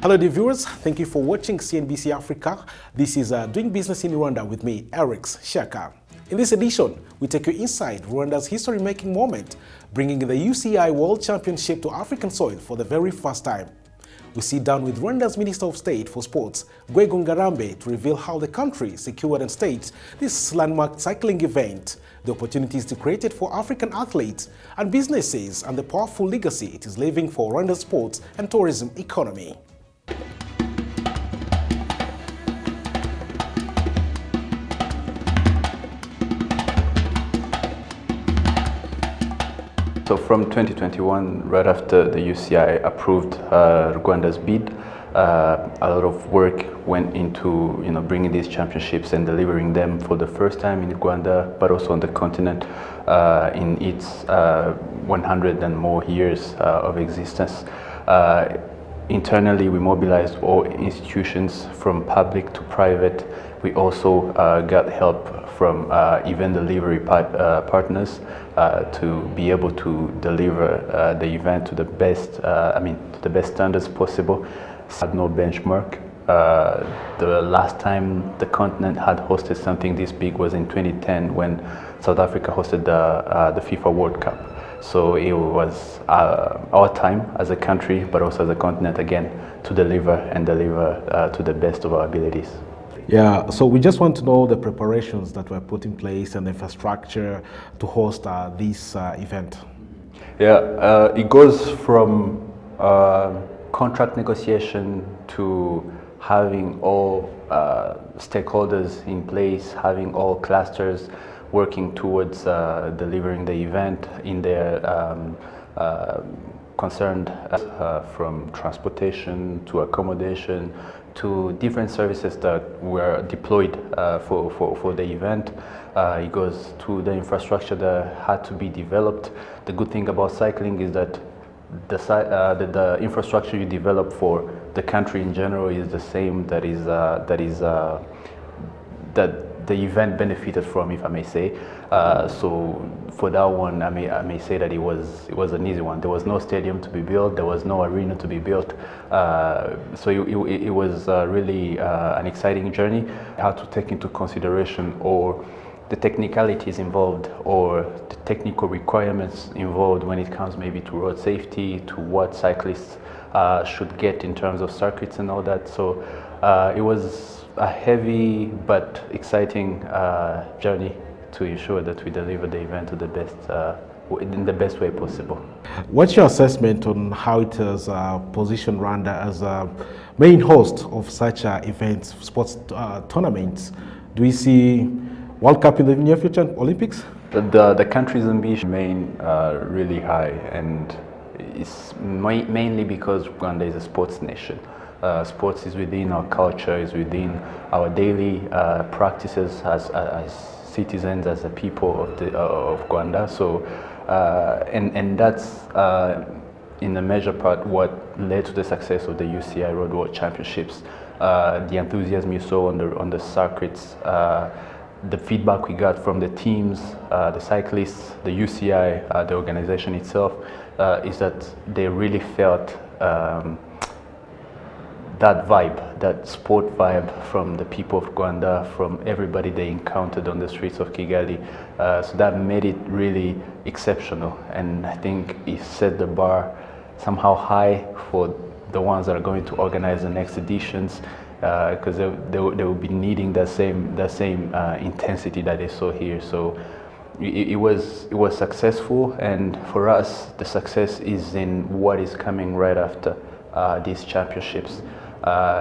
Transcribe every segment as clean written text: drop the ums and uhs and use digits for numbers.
Hello dear viewers, thank you for watching CNBC Africa. This is Doing Business in Rwanda with me, Eric Shaka. In this edition, we take you inside Rwanda's history-making moment, bringing the UCI World Championship to African soil for the very first time. We sit down with Rwanda's Minister of State for Sports, Gwego Ngarambe, to reveal how the country secured and staged this landmark cycling event, the opportunities it created for African athletes and businesses, and the powerful legacy it is leaving for Rwanda's sports and tourism economy. So from 2021, right after the UCI approved Rwanda's bid, a lot of work went into bringing these championships and delivering them for the first time in Rwanda, but also on the continent in its 100 and more years of existence. Internally, we mobilized all institutions from public to private. We also got help from event delivery partners to be able to deliver the event to the best, to the best standards possible. Had no benchmark. The last time the continent had hosted something this big was in 2010 when South Africa hosted the FIFA World Cup. So it was our time as a country, but also as a continent again, to deliver to the best of our abilities. Yeah, so we just want to know the preparations that were put in place and the infrastructure to host this event. Yeah, it goes from contract negotiation to having all stakeholders in place, having all clusters working towards delivering the event in their concerned from transportation to accommodation to different services that were deployed for the event. It goes to the infrastructure that had to be developed. The good thing about cycling is that the infrastructure you develop for the country in general is the same that the event benefited from, if I may say. So for that one, I may say that it was an easy one. There was no stadium to be built. There was no arena to be built. So it was really an exciting journey. I had to take into consideration all the technicalities involved or the technical requirements involved when it comes maybe to road safety, to what cyclists should get in terms of circuits and all that. So it was a heavy but exciting journey to ensure that we deliver the event to the best, in the best way possible. What's your assessment on how it has positioned Rwanda as a main host of such events, sports tournaments? Do we see World Cup in the near future, Olympics? The country's ambition remain really high, and it's mainly because Rwanda is a sports nation. Sports is within our culture, is within our daily practices as citizens, as a people of Rwanda. So, and that's in a major part what led to the success of the UCI Road World Championships. The enthusiasm you saw on the circuits, the feedback we got from the teams, the cyclists, the UCI, the organization itself, is that they really felt that vibe, that sport vibe from the people of Rwanda, from everybody they encountered on the streets of Kigali. So that made it really exceptional, and I think it set the bar somehow high for the ones that are going to organize the next editions, because they will be needing the same intensity that they saw here. So it was successful, and for us the success is in what is coming right after these championships.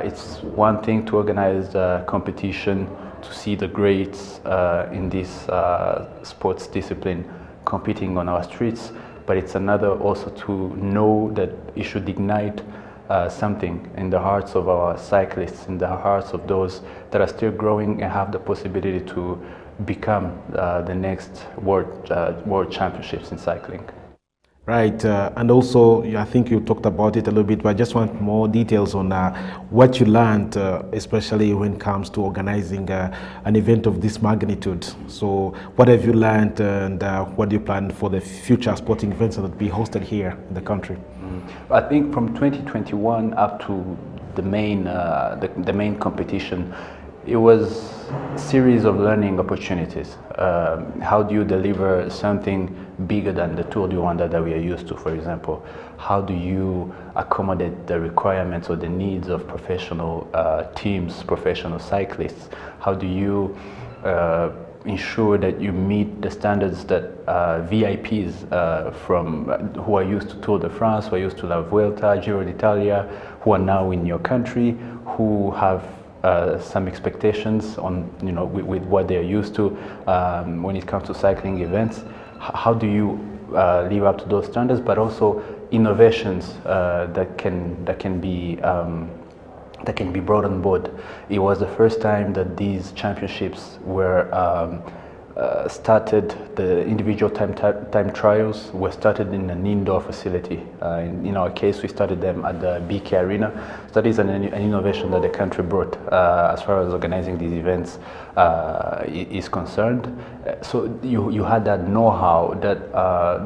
It's one thing to organize a competition, to see the greats in this sports discipline competing on our streets, but it's another also to know that it should ignite something in the hearts of our cyclists, in the hearts of those that are still growing and have the possibility to become the next world championships in cycling. Right, and also I think you talked about it a little bit, but I just want more details on what you learned, especially when it comes to organizing an event of this magnitude. So what have you learned, and what do you plan for the future sporting events that will be hosted here in the country? I think from 2021 up to the main competition, it was a series of learning opportunities. How do you deliver something bigger than the Tour du Rwanda that we are used to, for example? How do you accommodate the requirements or the needs of professional teams, professional cyclists? How do you ensure that you meet the standards that VIPs who are used to Tour de France, who are used to La Vuelta, Giro d'Italia, who are now in your country, who have some expectations on with what they're used to when it comes to cycling events. How do you live up to those standards, but also innovations that can be brought on board? It was the first time that these championships were started. The individual time trials were started in an indoor facility. In our case, we started them at the BK Arena. So that is an innovation that the country brought as far as organizing these events is concerned. So you had that know-how, that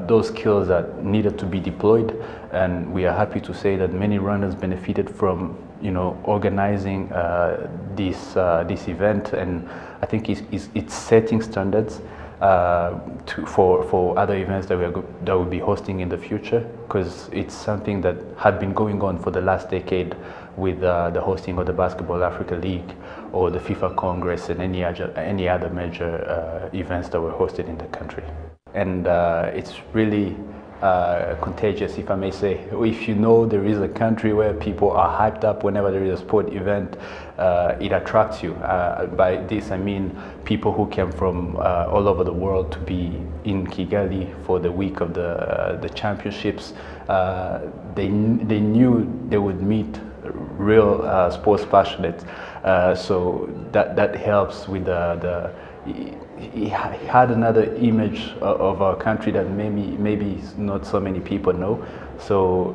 those skills that needed to be deployed, and we are happy to say that many runners benefited from organizing this event, and I think it's setting standards for other events that we'll be hosting in the future, because it's something that had been going on for the last decade with the hosting of the Basketball Africa League or the FIFA Congress and any other major events that were hosted in the country. And it's really contagious, if I may say. If there is a country where people are hyped up whenever there is a sport event, it attracts you. By this I mean people who came from all over the world to be in Kigali for the week of the championships. They knew they would meet real sports passionates, so that helps with he had another image of our country that maybe not so many people know. So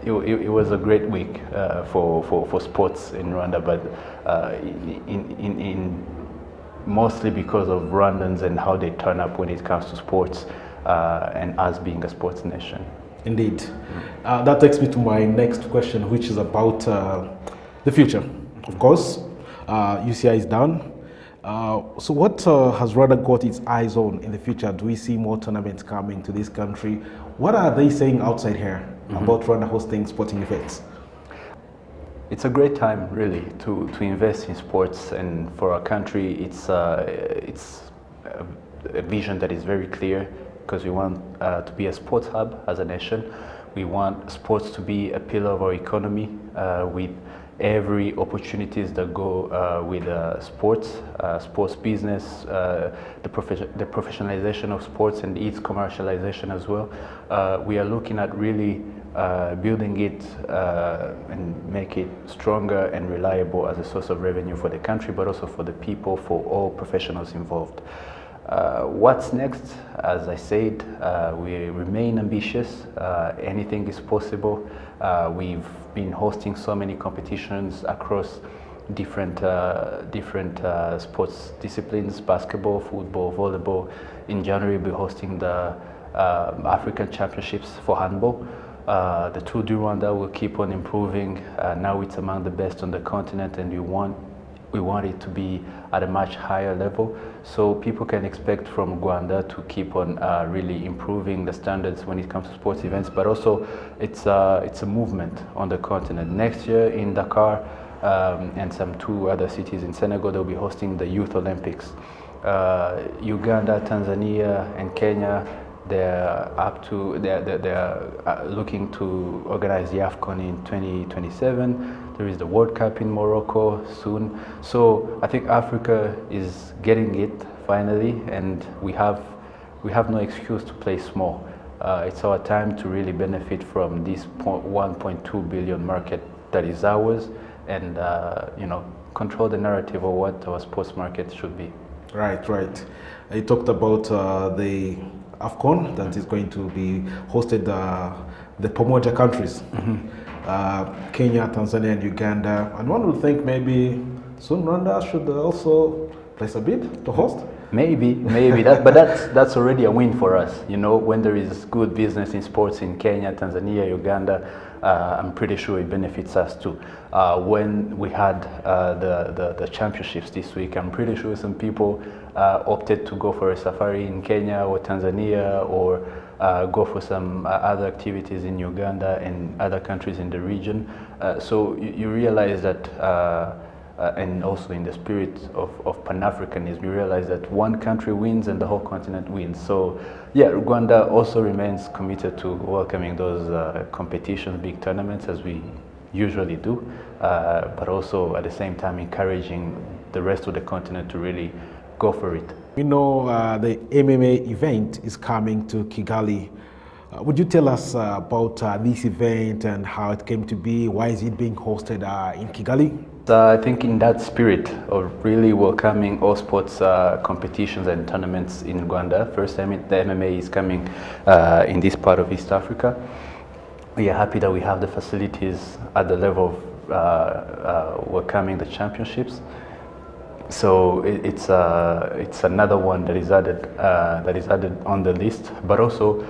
it was a great week for sports in Rwanda, but in mostly because of Rwandans and how they turn up when it comes to sports, and us being a sports nation. Indeed. That takes me to my next question, which is about the future. Of course, UCI is done. So what has Rwanda got its eyes on in the future? Do we see more tournaments coming to this country? What are they saying outside here about Rwanda hosting sporting events? It's a great time, really, to invest in sports, and for our country, it's a vision that is very clear, because we want to be a sports hub as a nation. We want sports to be a pillar of our economy, with every opportunities that go with sports business, the professionalization of sports and its commercialization as well. We are looking at really building it and make it stronger and reliable as a source of revenue for the country, but also for the people, for all professionals involved. What's next? As I said, we remain ambitious. Anything is possible. We've been hosting so many competitions across different sports disciplines: basketball, football, volleyball. In January, we'll be hosting the African Championships for handball. The Tour du Rwanda will keep on improving. Now it's among the best on the continent, and we want it to be at a much higher level. So people can expect from Rwanda to keep on really improving the standards when it comes to sports events, but also it's a movement on the continent. Next year in Dakar and some 2 other cities in Senegal, they'll be hosting the Youth Olympics. Uganda, Tanzania, and Kenya, they're looking to organize the AFCON in 2027. There is the World Cup in Morocco soon. So I think Africa is getting it finally, and we have no excuse to play small. It's our time to really benefit from this 1.2 billion market that is ours, and control the narrative of what our sports market should be. Right. You talked about the AFCON that is going to be hosted the Pamoja countries, Kenya, Tanzania, and Uganda. And one would think maybe soon Rwanda should also place a bid to host. Maybe but that's already a win for us. When there is good business in sports in Kenya, Tanzania, Uganda, I'm pretty sure it benefits us too. When we had the championships this week, I'm pretty sure some people opted to go for a safari in Kenya or Tanzania, or go for some other activities in Uganda and other countries in the region. So you realize that, and also in the spirit of Pan-Africanism, you realize that one country wins and the whole continent wins. So yeah, Rwanda also remains committed to welcoming those competitions, big tournaments, as we usually do, but also at the same time encouraging the rest of the continent to really go for it. We know the MMA event is coming to Kigali. Would you tell us about this event and how it came to be? Why is it being hosted in Kigali? I think in that spirit of really welcoming all sports competitions and tournaments in Rwanda, first time the MMA is coming in this part of East Africa. We are happy that we have the facilities at the level of welcoming the championships. So it's another one that is added on the list, but also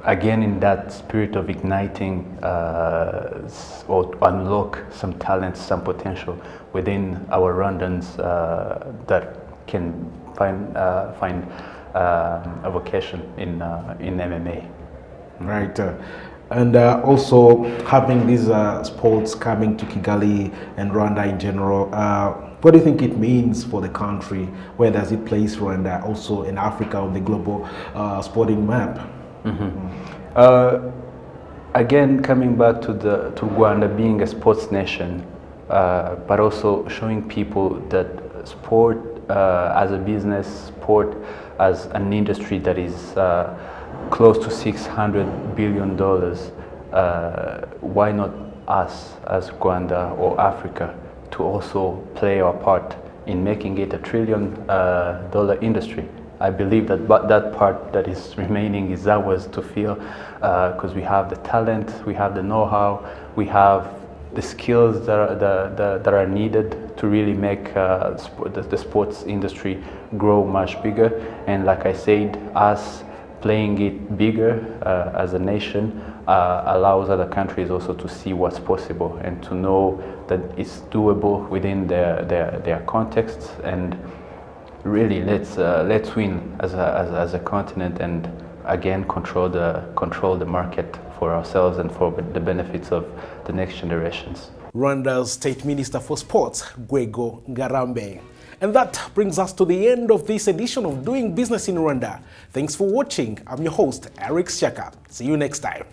again in that spirit of igniting or unlock some talents, some potential within our Rwandans that can find a vocation in MMA. Right. And also having these sports coming to Kigali and Rwanda in general, what do you think it means for the country? Where does it place Rwanda also in Africa on the global sporting map? Again, coming back to Rwanda being a sports nation, but also showing people that sport as a business, sport as an industry that is close to $600 billion, why not us as Rwanda or Africa to also play our part in making it $1 trillion industry? I believe that that part that is remaining is ours to fill, because we have the talent, we have the know-how, we have the skills that are needed to really make the sports industry grow much bigger. And like I said, us playing it bigger as a nation allows other countries also to see what's possible and to know that it's doable within their contexts. And really, let's win as a continent, and again control the market for ourselves and for the benefits of the next generations. Rwanda's State Minister for Sports, Gwego Ngarambe. And that brings us to the end of this edition of Doing Business in Rwanda. Thanks for watching. I'm your host, Eric Shaka. See you next time.